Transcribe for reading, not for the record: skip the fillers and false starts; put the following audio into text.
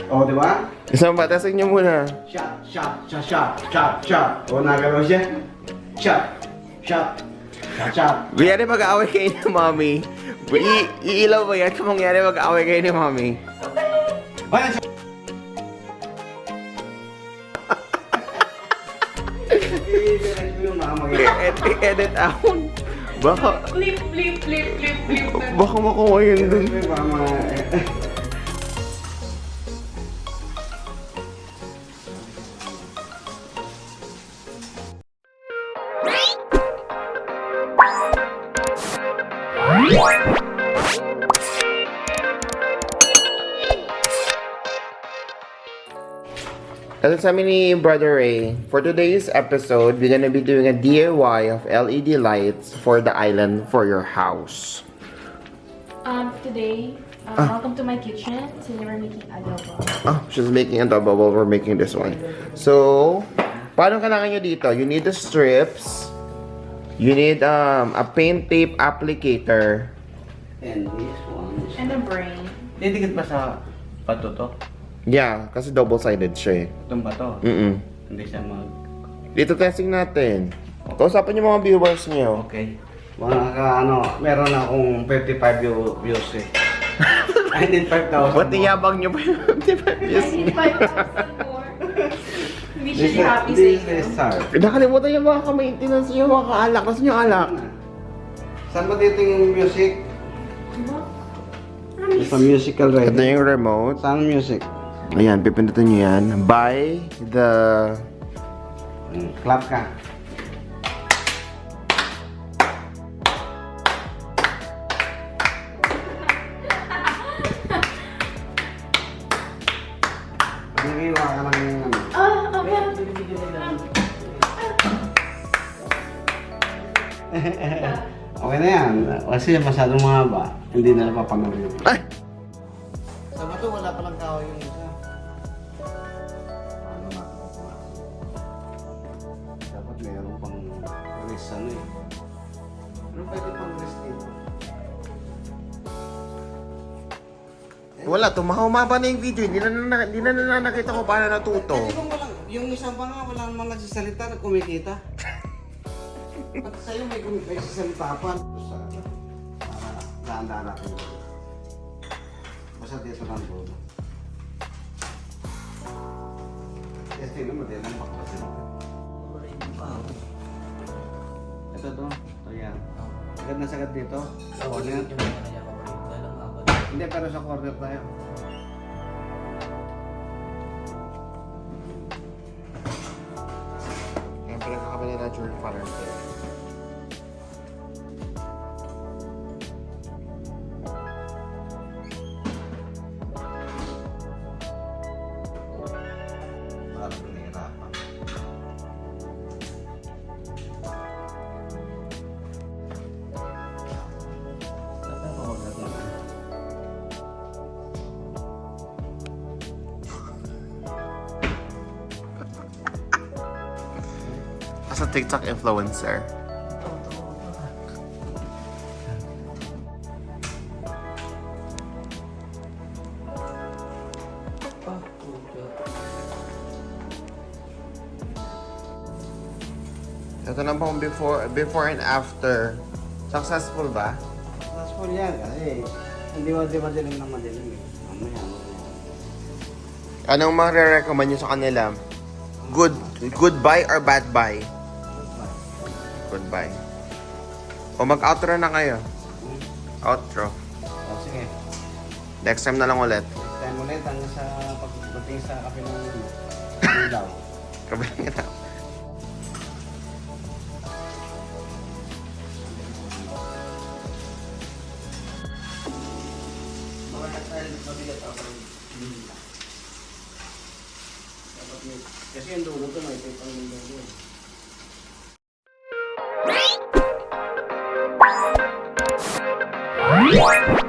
O, di ba? Isang batasin niyo muna. Shot, shot, shot, shot, shot, shot. O, nagalaw siya. Shot, shot, shot, shot. Kunyari mag-aaway kayo ni Mami. Iilaw ba yan kung mangyari mag-aaway kayo ni Mami? Ayan siya. I-direct mo yung mama. I-edit out. Baka, Flip, flip, flip, flip, flip. baka makuha yun dun. I-direct mo yung mama. Kasi sabi ni Brother Ray, for today's episode, we're gonna be doing a DIY of LED lights for the island for your house. Today, welcome to my kitchen. Today we're making adobo. Oh, she's making adobo while we're making this one. So, paano kailangan nyo dito? You need the strips. You need a paint tape applicator. And this one. And a brain. Didikit ba sa bato to? Yeah, kasi double-sided siya eh. Itong bato? Hindi siya Dito testing natin. Kausapin yung mga viewers nyo. Okay. Meron akong 55 views eh. I need 5,000 Ba't niyabang nyo pa yung 55 views I need niya? 5,000 more. We should be happy sa This inyo. is hard. Nakalimutan yung mga ka-maintenance nyo, mga kaalak. Kasi nyo alak. Saan ba dito yung music? Sa musical Ito ready. yung remote. Saan music? Ayan, pipindutin nyo yan. By the... Clap ka. Nagiwa ka lang yung ano. Okay. Okay na yan. Kasi masyadong mahaba. Hindi na napapanood. Ay! Sa bato, wala palang kahoy yung isa. Paano na? Dapat mayroon pang rest ano eh. Ano pwede pang rest dito? Wala, humaba na yung video. Hindi na nakita ko paano natuto. Hindi ko walang, yung isa pa nga, wala naman nagsasalita, nagkumikita. At sa'yo may nagsasalita pa. Para daan-daan natin. Basta dito lang doon. Yes, tingnan mo din ang baklasin. Ito to. Ito yan. Sagad na sagad dito. Corner. Hindi, pero sa corner tayo. Kaya pinagkakamali na George Father. Parang pinahirapan. As a TikTok influencer. Ito na pong before and after. Successful ba? Successful yan kasi hindi mo madilim na madilim eh. Mamaya. Anong re-recommend nyo sa kanila? Good buy or bad buy? Good buy. O mag-outro na kayo. Outro. O sige. Next time na lang ulit. Next time ulit hanggang sa pagdating sa kape ng ilaw. Kabilang ito. Kasi yung dulo to may pang dulo. What?